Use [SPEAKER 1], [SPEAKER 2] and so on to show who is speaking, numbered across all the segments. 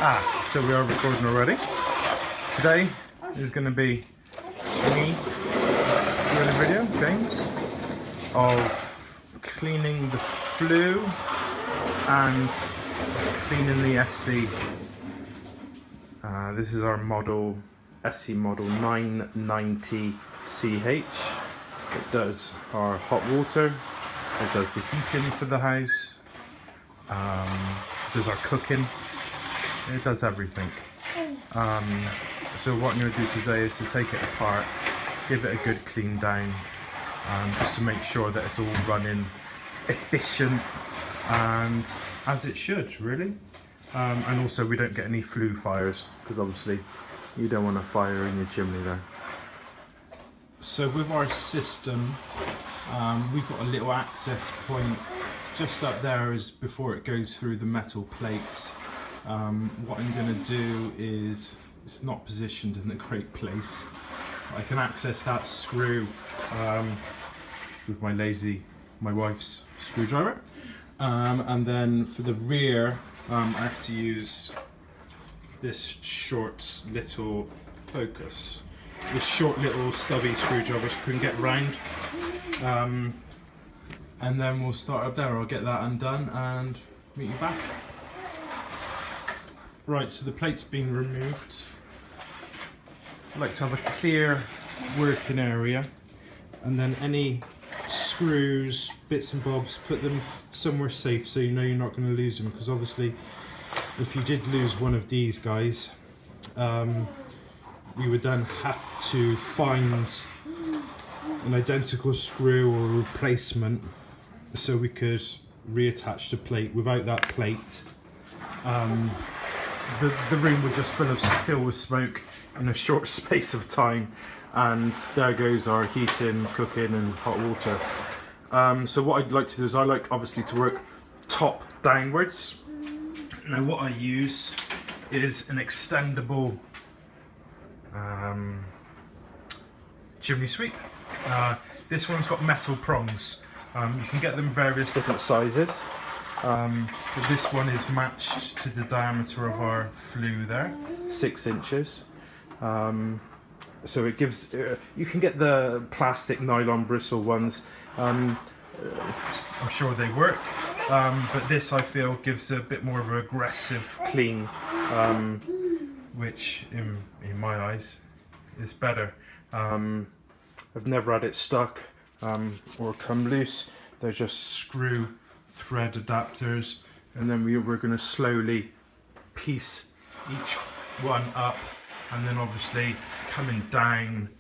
[SPEAKER 1] So we are recording already. Today is going to be me doing a video, James, of cleaning the Flue and cleaning the Esse. This is our model, Esse model 990CH. It does our hot water, it does the heating for the house, it does our cooking, it does everything. So what I'm going to do today is to take it apart, give it a good clean down, just to make sure that it's all running efficient and as it should, really. And also we don't get any flue fires, because obviously you don't want a fire in your chimney there. So with our system, we've got a little access point just up there as before it goes through the metal plates. What I'm going to do is, it's not positioned in a great place. I can access that screw with my wife's screwdriver. And then for the rear, I have to use this short little focus. This short little stubby screwdriver which can get round. And then we'll start up there. I'll get that undone and meet you back. Right, so the plate's been removed. I like to have a clear working area, and then any screws, bits and bobs, put them somewhere safe so you know you're not going to lose them, because obviously if you did lose one of these guys, we would then have to find an identical screw or a replacement so we could reattach the plate. Without that plate, the room would just fill with smoke in a short space of time, and there goes our heating, cooking and hot water. So what I'd like to do is I like obviously to work top downwards. Now what I use is an extendable chimney sweep. This one's got metal prongs. You can get them various different sizes. But this one is matched to the diameter of our Flue there, 6 inches. So it gives, you can get the plastic nylon bristle ones. I'm sure they work, but this I feel gives a bit more of an aggressive clean, which in my eyes is better. I've never had it stuck or come loose. They're just screw thread adapters, and then we're going to slowly piece each one up, and then obviously coming down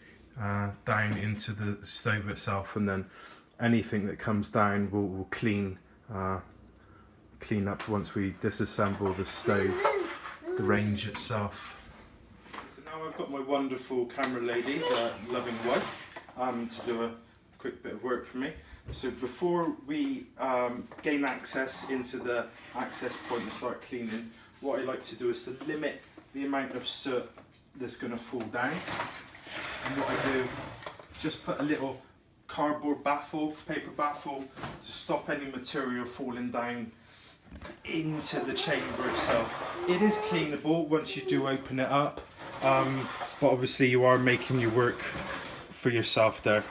[SPEAKER 1] into the stove itself, and then anything that comes down will clean up once we disassemble the stove, the range itself. So now I've got my wonderful camera lady, loving wife, to do a quick bit of work for me. So before we gain access into the access point and start cleaning, what I like to do is to limit the amount of soot that's going to fall down. And what I do, just put a little cardboard baffle, paper baffle, to stop any material falling down into the chamber itself. It is cleanable once you do open it up, but obviously you are making your work for yourself there.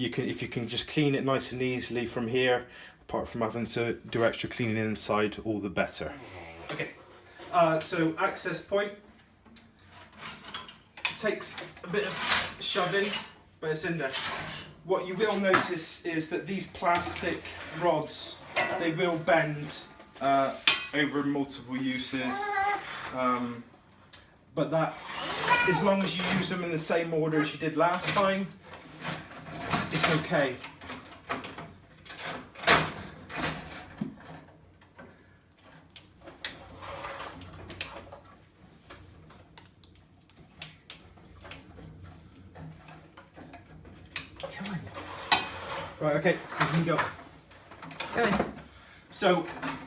[SPEAKER 1] If you can just clean it nice and easily from here, apart from having to do extra cleaning inside, all the better. Okay, so access point. It takes a bit of shoving, but it's in there. What you will notice is that these plastic rods, they will bend over multiple uses, but that, as long as you use them in the same order as you did last time, it's okay. Come on. Right, okay, you can go. Go in. So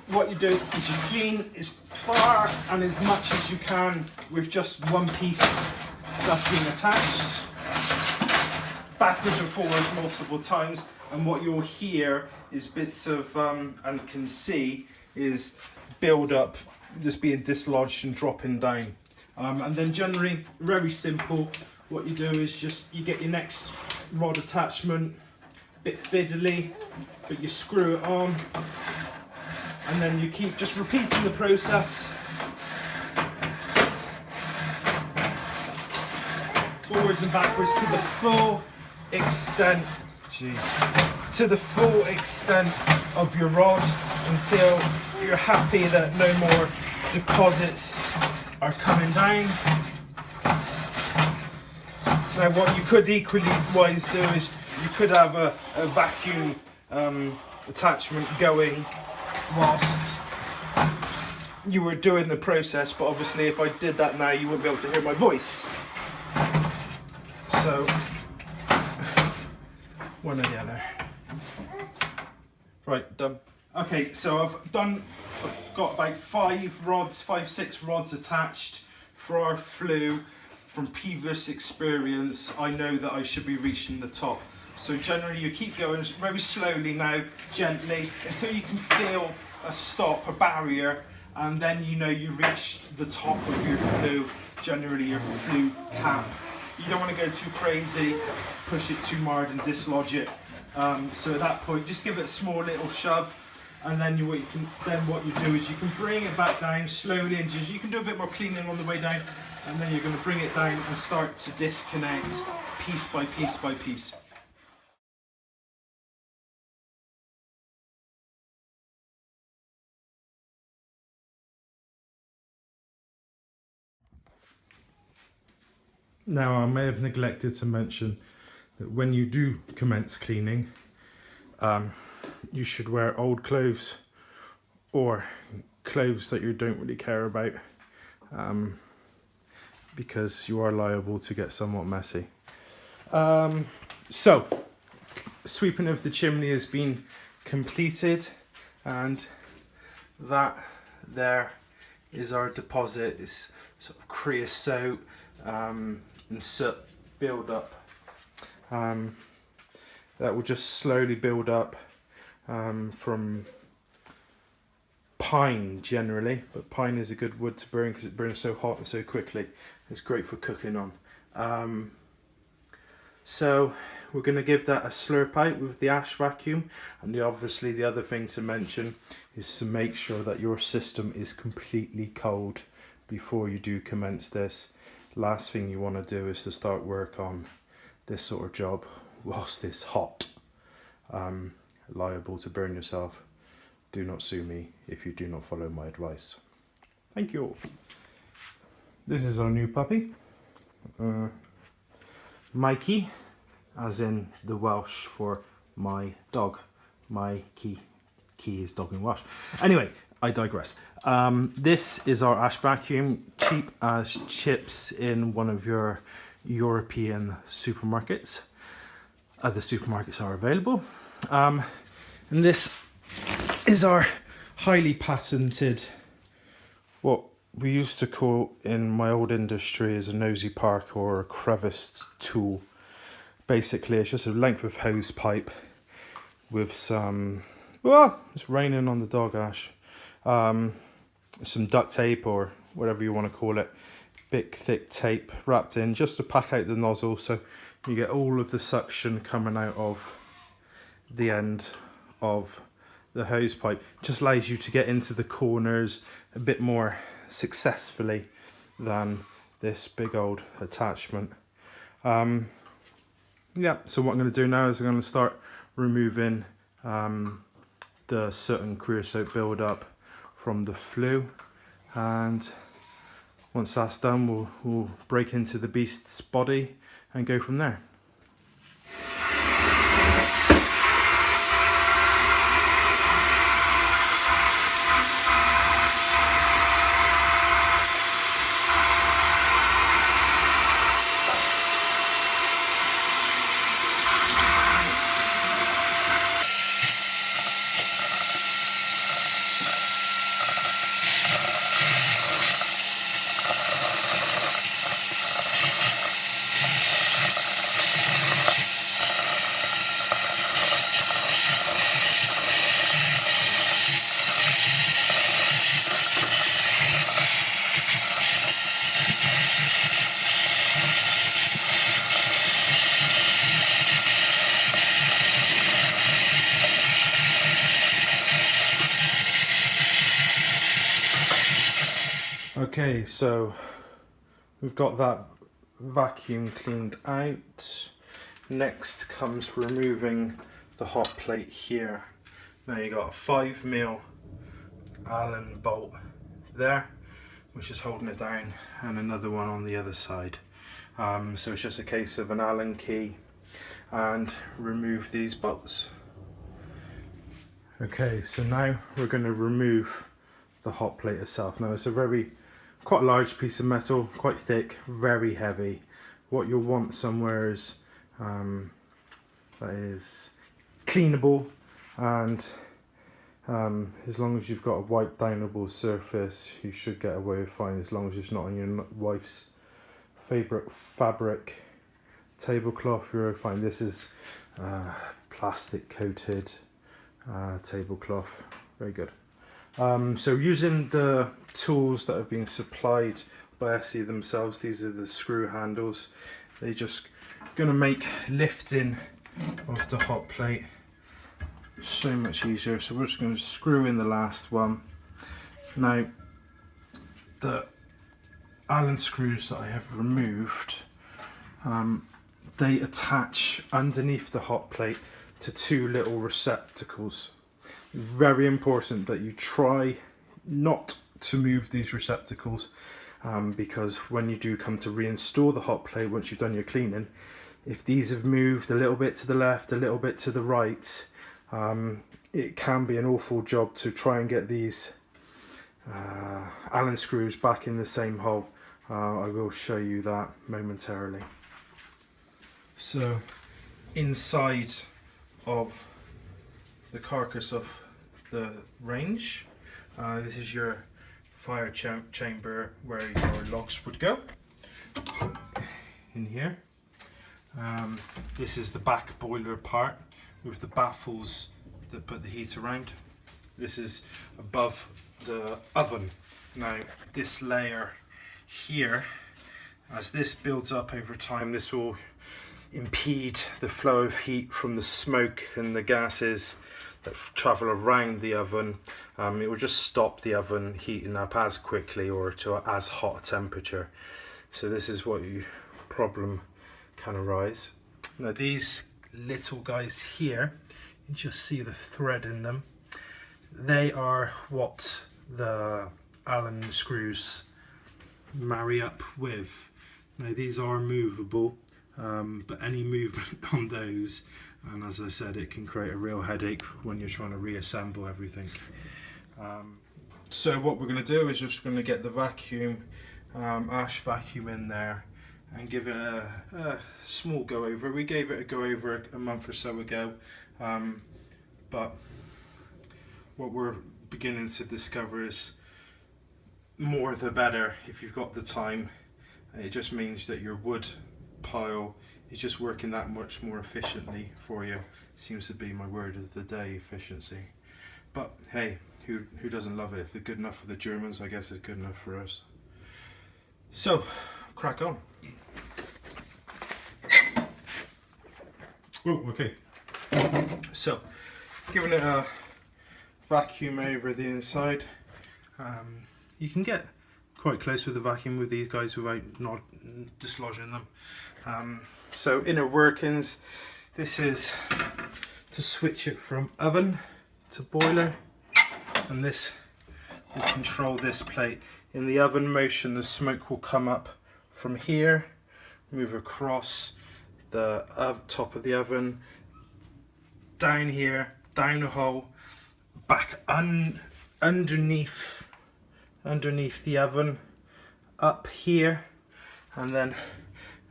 [SPEAKER 1] what you do is you clean as far and as much as you can with just one piece that's been attached, backwards and forwards multiple times, and what you'll hear is bits of and can see is build up just being dislodged and dropping down. And then generally, very simple, what you do is just, you get your next rod attachment, bit fiddly, but you screw it on, and then you keep just repeating the process. Forwards and backwards to the full extent, to the full extent of your rod, until you're happy that no more deposits are coming down. Now what you could equally wise do is you could have a vacuum attachment going whilst you were doing the process, but obviously if I did that now you wouldn't be able to hear my voice. So, one or the other. Right, done. Okay, so I've got about 5-6 rods attached for our Flue. From previous experience, I know that I should be reaching the top. So generally you keep going very slowly now, gently, until you can feel a stop, a barrier, and then you know you reach the top of your Flue, generally your Flue cap. You don't want to go too crazy, push it too hard and dislodge it. So at that point, just give it a small little shove, and then what you do is you can bring it back down slowly, and you can do a bit more cleaning on the way down, and then you're going to bring it down and start to disconnect piece by piece by piece. Now, I may have neglected to mention that when you do commence cleaning, you should wear old clothes or clothes that you don't really care about, because you are liable to get somewhat messy. So, sweeping of the chimney has been completed, and that there is our deposit. It's sort of creosote and soot build up. That will just slowly build up from pine generally, but pine is a good wood to burn because it burns so hot and so quickly. It's great for cooking on. So we're going to give that a slurp out with the ash vacuum, and obviously the other thing to mention is to make sure that your system is completely cold before you do commence this. Last thing you want to do is to start work on this sort of job whilst it's hot. Liable to burn yourself. Do not sue me if you do not follow my advice. Thank you all. This is our new puppy, Mikey, as in the Welsh for my dog. Mikey, key is dog in Welsh. Anyway, I digress. This is our ash vacuum, cheap as chips in one of your European supermarkets. Other supermarkets are available. And this is our highly patented, what we used to call in my old industry as a nosy park or a crevice tool. Basically, it's just a length of hose pipe with some, well, it's raining on the dog, Ash. Some duct tape or whatever you want to call it, big thick tape wrapped in just to pack out the nozzle, so you get all of the suction coming out of the end of the hose pipe. Just allows you to get into the corners a bit more successfully than this big old attachment. Yeah, so what I'm going to do now is I'm going to start removing the soot and creosote build up from the Flue, and once that's done we'll break into the beast's body and go from there. Okay, so we've got that vacuum cleaned out. Next comes removing the hot plate here. Now you got a 5mm Allen bolt there, which is holding it down, and another one on the other side. So it's just a case of an Allen key and remove these bolts. Okay, so now we're going to remove the hot plate itself. Now it's quite a large piece of metal, quite thick, very heavy. What you'll want somewhere is that is cleanable, and as long as you've got a wipe downable surface, you should get away with fine, as long as it's not on your wife's favourite fabric tablecloth. You're fine. This is plastic coated tablecloth, very good. So using the tools that have been supplied by Esse themselves, these are the screw handles. They're just going to make lifting of the hot plate so much easier. So we're just going to screw in the last one. Now the Allen screws that I have removed, they attach underneath the hot plate to two little receptacles. Very important that you try not to move these receptacles, because when you do come to reinstall the hot plate, once you've done your cleaning, if these have moved a little bit to the left, a little bit to the right, it can be an awful job to try and get these Allen screws back in the same hole. I will show you that momentarily. So inside of the carcass of the range, this is your fire chamber where your logs would go in here. This is the back boiler part with the baffles that put the heat around. This is above the oven. Now this layer here, as this builds up over time, this will impede the flow of heat from the smoke and the gases that travel around the oven. It will just stop the oven heating up as quickly or to as hot a temperature. So this is what you problem can arise. Now these little guys here, you just see the thread in them. They are what the Allen screws marry up with. Now these are movable, but any movement on those, and as I said, it can create a real headache when you're trying to reassemble everything. So what we're going to do is just going to get the vacuum, ash vacuum in there and give it a small go over. We gave it a go over a month or so ago, but what we're beginning to discover is more the better if you've got the time. It just means that your wood pile is just working that much more efficiently for you. Seems to be my word of the day, efficiency. But hey, who doesn't love it? If it's good enough for the Germans, I guess it's good enough for us. So, crack on. Oh, okay. So, giving it a vacuum over the inside. You can get quite close with the vacuum with these guys without not dislodging them. So inner workings, this is to switch it from oven to boiler, and this will control this plate. In the oven motion, the smoke will come up from here, move across the top of the oven, down here, down a hole, back underneath the oven, up here, and then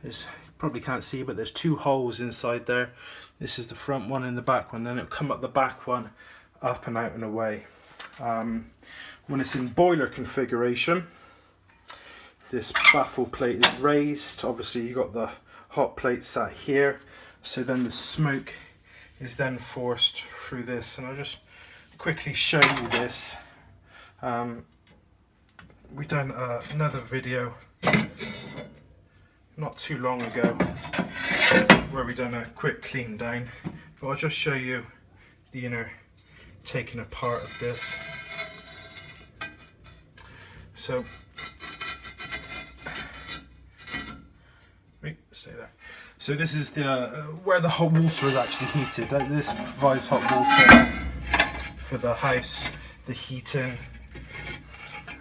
[SPEAKER 1] there's, probably can't see, but there's two holes inside there. This is the front one and the back one, then it'll come up the back one, up and out and away. When it's in boiler configuration, this baffle plate is raised. Obviously you got the hot plate sat here, so then the smoke is then forced through this, and I'll just quickly show you this. we done another video not too long ago where we done a quick clean down, but I'll just show you the inner taking apart of this. So stay there. So this is the where the hot water is actually heated. This provides hot water for the house, the heating,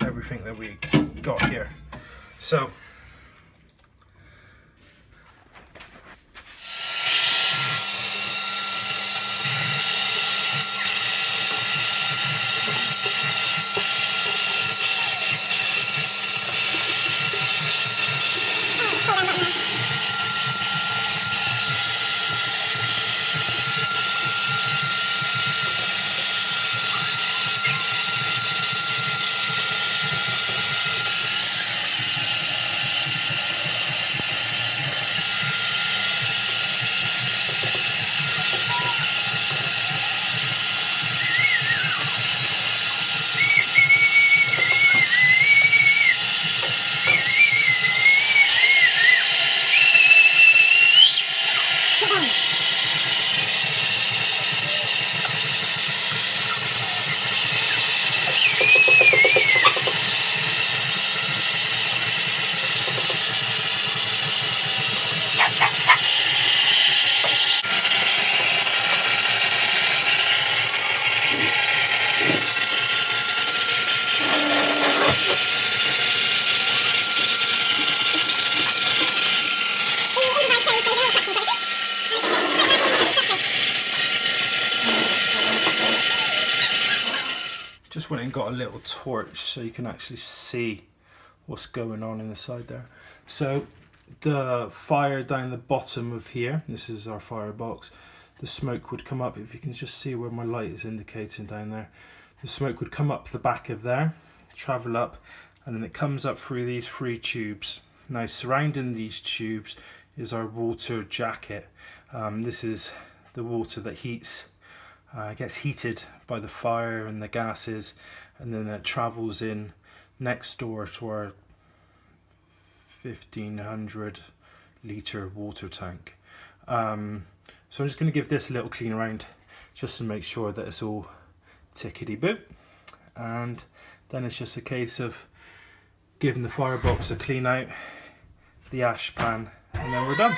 [SPEAKER 1] everything that we got here. So just went and got a little torch so you can actually see what's going on inside there. So the fire down the bottom of here, this is our firebox, the smoke would come up, if you can just see where my light is indicating down there, the smoke would come up the back of there, travel up, and then it comes up through these 3 tubes. Now surrounding these tubes is our water jacket. This is the water that heats, gets heated by the fire and the gases, and then it travels in next door to our 1500 litre water tank. So I'm just going to give this a little clean around just to make sure that it's all tickety-boo, and then it's just a case of giving the firebox a clean out, the ashpan, and then we're done.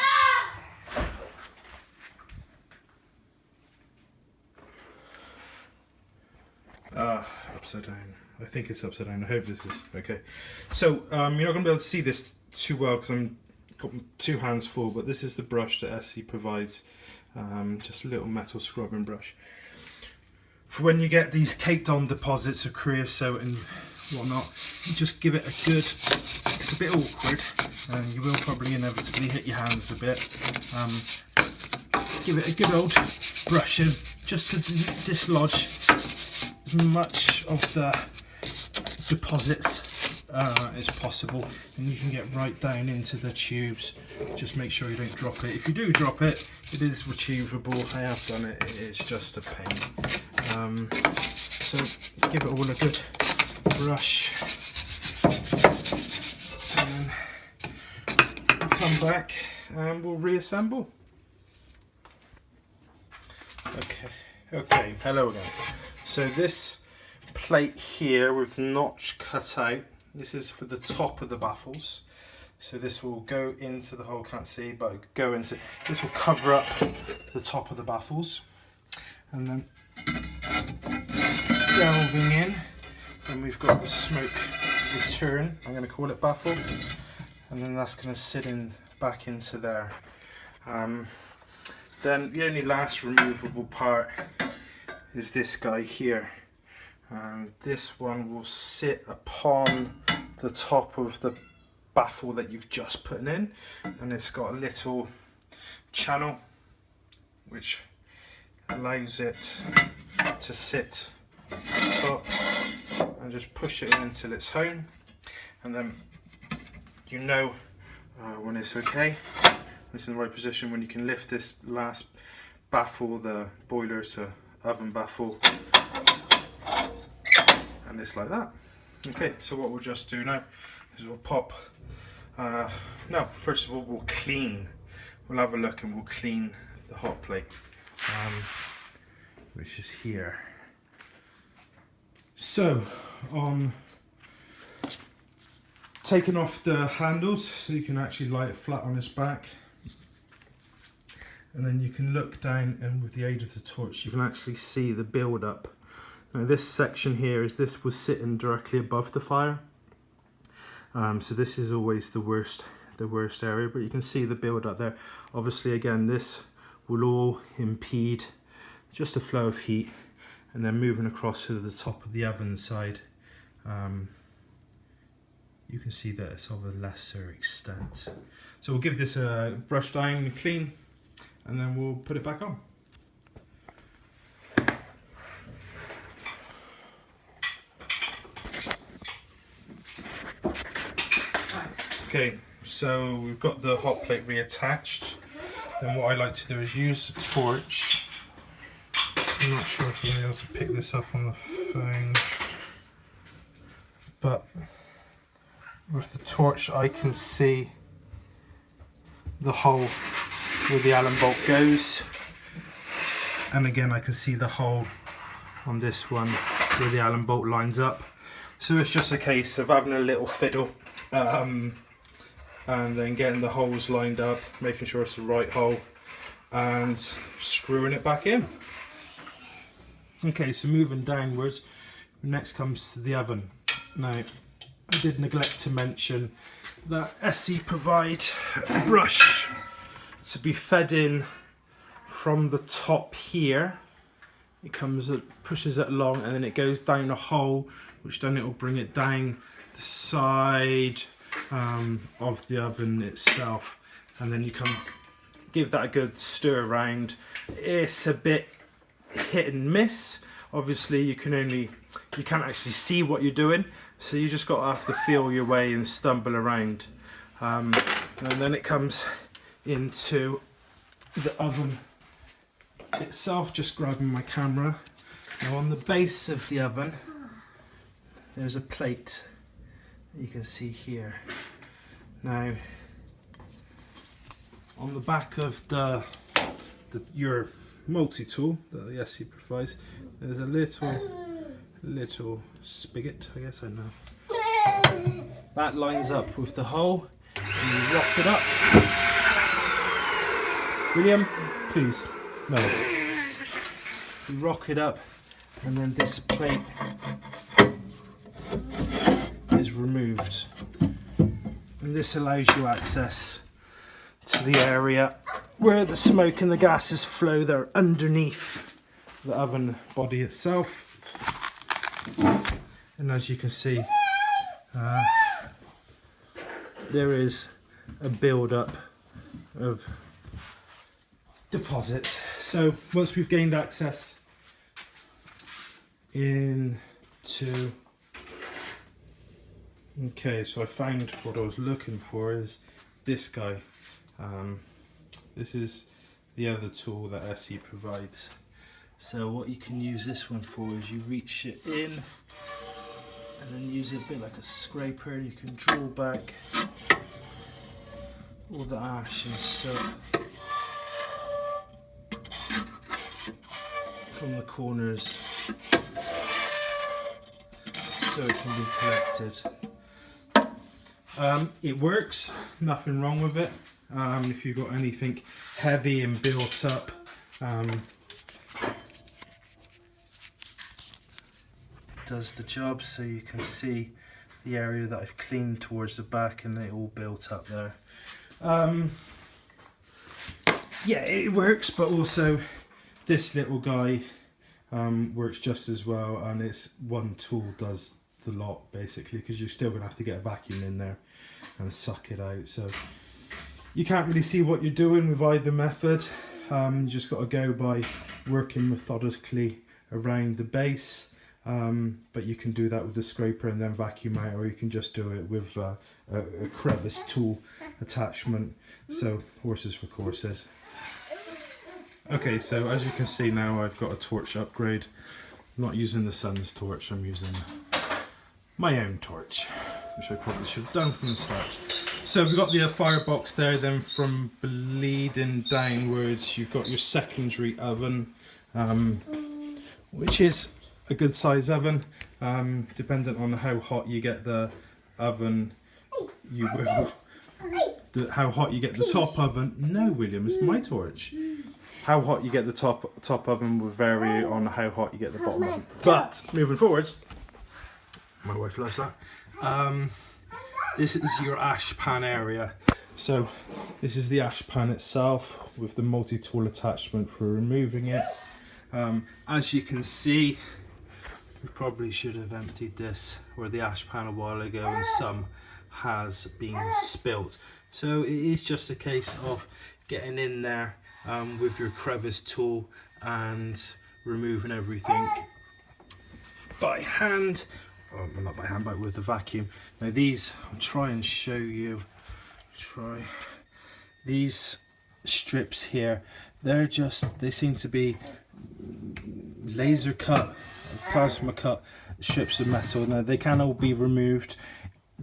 [SPEAKER 1] Upside down. I think it's upside down. I hope this is okay. So you're not going to be able to see this too well because I'm got 2 hands full, but this is the brush that Esse provides. Just a little metal scrubbing brush. For when you get these caked on deposits of creosote and whatnot, you just give it a good, it's a bit awkward and you will probably inevitably hit your hands a bit. Give it a good old brushing just to dislodge as much of the deposits as possible, and you can get right down into the tubes. Just make sure you don't drop it. If you do drop it, it is retrievable. I have done it, it's just a pain. So give it all a good brush and then we'll come back and we'll reassemble. Okay, hello again. So this plate here with the notch cut out, this is for the top of the baffles. So this will go into the hole, can't see, but go into, this will cover up the top of the baffles. And then delving in, and we've got the smoke return, I'm going to call it baffle, and then that's going to sit in back into there. Then the only last removable part is this guy here, and this one will sit upon the top of the baffle that you've just put in, and it's got a little channel which allows it to sit on top, and just push it in until it's home, and then you know when it's okay, it's in the right position, when you can lift this last baffle, the boiler to oven baffle, and it's like that. Okay, so what we'll just do now is we'll pop, no, first of all we'll clean, we'll have a look and we'll clean the hot plate, which is here. So, on taking off the handles so you can actually light it flat on its back, and then you can look down, and with the aid of the torch you can actually see the build up. Now this section here this was sitting directly above the fire, so this is always the worst area, but you can see the build up there. Obviously again this will all impede just a flow of heat, and then moving across to the top of the oven side, you can see that it's of a lesser extent. So we'll give this a brush down and clean, and then we'll put it back on. Okay, so we've got the hot plate reattached. Then what I like to do is use the torch. I'm not sure if you'll be able to pick this up on the phone, but with the torch I can see the hole where the Allen bolt goes, and again I can see the hole on this one where the Allen bolt lines up. So it's just a case of having a little fiddle, and then getting the holes lined up, making sure it's the right hole, and screwing it back in. Okay, so moving downwards, next comes to the oven. Now, I did neglect to mention that Esse provide a brush to be fed in from the top here. It comes, it pushes it along, and then it goes down a hole, which then it will bring it down the side of the oven itself, and then you come give that a good stir around. It's a bit hit and miss. Obviously you can't actually see what you're doing, so you just got to have to feel your way and stumble around, and then it comes into the oven itself. Just grabbing my camera now. On the base of the oven there's a plate you can see here. Now on the back of your multi-tool that the Esse provides, there's a little spigot, I guess, I know. That lines up with the hole, and you rock it up. William, please, no. You rock it up, and then this plate is removed, and this allows you access to the area where the smoke and the gases flow. They're underneath the oven body itself, and as you can see, there is a build-up of deposits. So once we've gained access into, okay, so I found what I was looking for is this guy. This is the other tool that Esse provides. So what you can use this one for is you reach it in and then use it a bit like a scraper. You can draw back all the ash and soot from the corners so it can be collected. It works, nothing wrong with it. If you've got anything heavy and built up, does the job. So you can see the area that I've cleaned towards the back, and it all built up there. Yeah, it works, but also this little guy works just as well, and it's one tool does the lot basically, because you're still gonna have to get a vacuum in there and suck it out. So you can't really see what you're doing with either method. You just got to go by working methodically around the base, but you can do that with the scraper and then vacuum out, or you can just do it with a crevice tool attachment. So horses for courses. Okay, so as you can see now, I've got a torch upgrade. I'm not using the sun's torch, I'm using my own torch, which I probably should have done from the start. So we've got the firebox there, then from bleeding downwards you've got your secondary oven, which is a good size oven. Dependent on how hot you get the oven, you will... how hot you get the top oven. No, William, it's my torch. How hot you get the top oven will vary on how hot you get the bottom oven. But moving forwards, my wife loves that. This is your ashpan area. So this is the ashpan itself with the multi-tool attachment for removing it. As you can see, we probably should have emptied this or the ashpan a while ago, and some has been spilt. So it is just a case of getting in there with your crevice tool and removing everything by hand. Oh, well, not by hand, but with the vacuum. Now these, I'll try and show you. These strips here, they seem to be laser cut, plasma cut strips of metal. Now they can all be removed.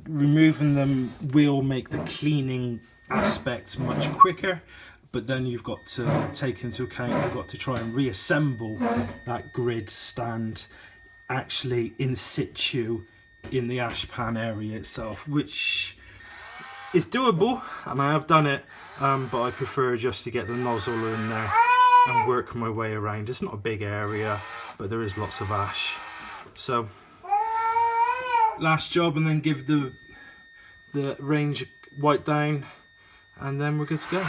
[SPEAKER 1] Removing them will make the cleaning aspect much quicker, but then you've got to take into account, you've got to try and reassemble that grid stand actually in situ in the ashpan area itself, which is doable, and I have done it, but I prefer just to get the nozzle in there and work my way around. It's not a big area, but there is lots of ash. So last job, and then give the range wipe down, and then we're good to go.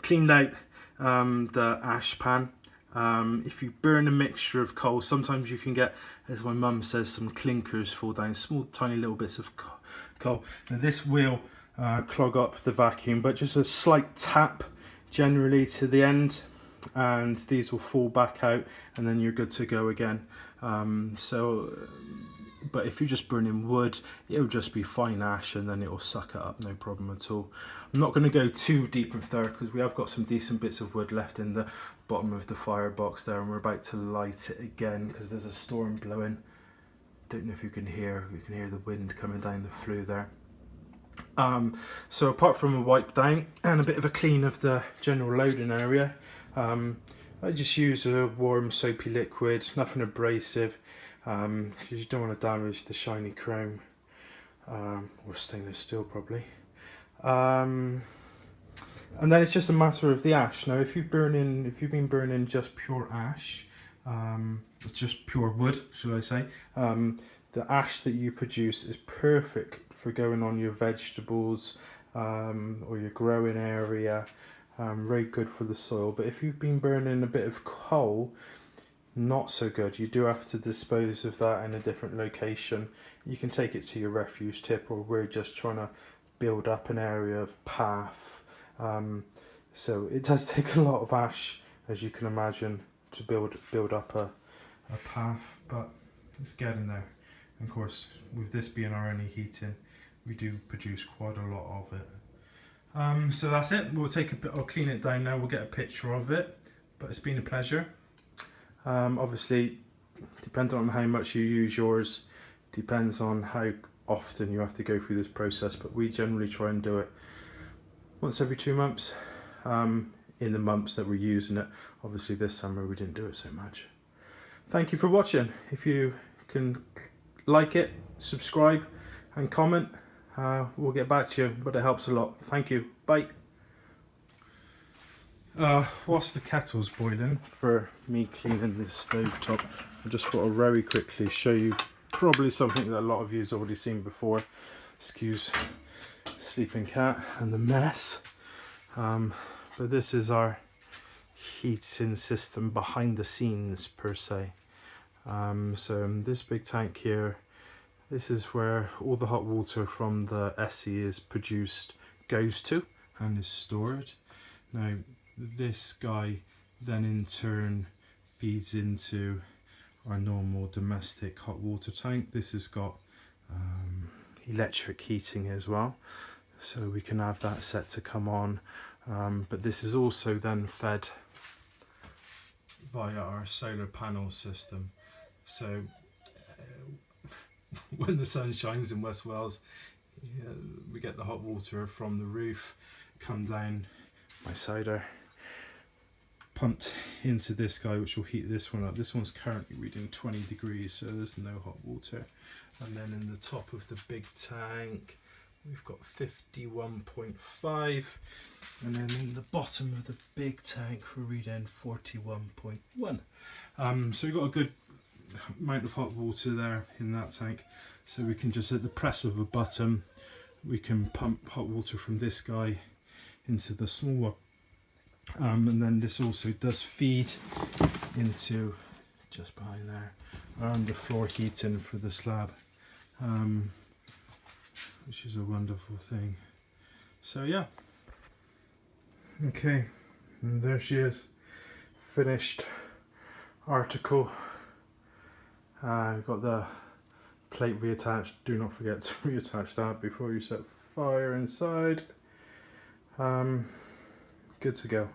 [SPEAKER 1] Cleaned out the ashpan. If you burn a mixture of coal, sometimes you can get, as my mum says, some clinkers fall down, small tiny little bits of coal. Now this will clog up the vacuum, but just a slight tap generally to the end, and these will fall back out, and then you're good to go again. But if you're just burning wood, it'll just be fine ash, and then it will suck it up, no problem at all. I'm not going to go too deep with there because we have got some decent bits of wood left in the bottom of the firebox there, and we're about to light it again because there's a storm blowing. Don't know if you can hear the wind coming down the flue there. So apart from a wipe down and a bit of a clean of the general loading area, I just use a warm soapy liquid, nothing abrasive, because you don't want to damage the shiny chrome, or stainless steel probably. And then it's just a matter of the ash. Now if you've been burning just pure ash, just pure wood should I say, the ash that you produce is perfect for going on your vegetables or your growing area, very good for the soil. But if you've been burning a bit of coal, not so good. You do have to dispose of that in a different location. You can take it to your refuse tip, or we're just trying to build up an area of path. So it does take a lot of ash, as you can imagine, to build up a path, but it's getting there. And of course, with this being our only heating, we do produce quite a lot of it. So that's it. We'll take a bit. I'll clean it down now. We'll get a picture of it. But it's been a pleasure. Obviously, depending on how much you use yours, depends on how often you have to go through this process. But we generally try and do it once every 2 months. In the months that we're using it. Obviously, this summer we didn't do it so much. Thank you for watching. If you can like it, subscribe and comment, we'll get back to you, but it helps a lot. Thank you. Bye. Whilst the kettle's boiling for me cleaning this stove top, I just thought I'd very quickly show you probably something that a lot of you have already seen before. Excuse sleeping cat and the mess. But this is our heating system behind the scenes per se. So this big tank here, this is where all the hot water from the Esse is produced, goes to and is stored. Now this guy then in turn feeds into our normal domestic hot water tank. This has got electric heating as well, so we can have that set to come on But this is also then fed via our solar panel system. So when the sun shines in West Wales, we get the hot water from the roof, come down my cider, pumped into this guy, which will heat this one up. This one's currently reading 20 degrees, so there's no hot water. And then in the top of the big tank, we've got 51.5, and then in the bottom of the big tank, we're reading 41.1. So we've got a good amount of hot water there in that tank, so we can just, at the press of a button, we can pump hot water from this guy into the smaller. And then this also does feed into, just behind there, our underfloor heating for the slab, which is a wonderful thing. So yeah, okay, and there she is, finished article. Got the plate reattached. Do not forget to reattach that before you set fire inside. Good to go.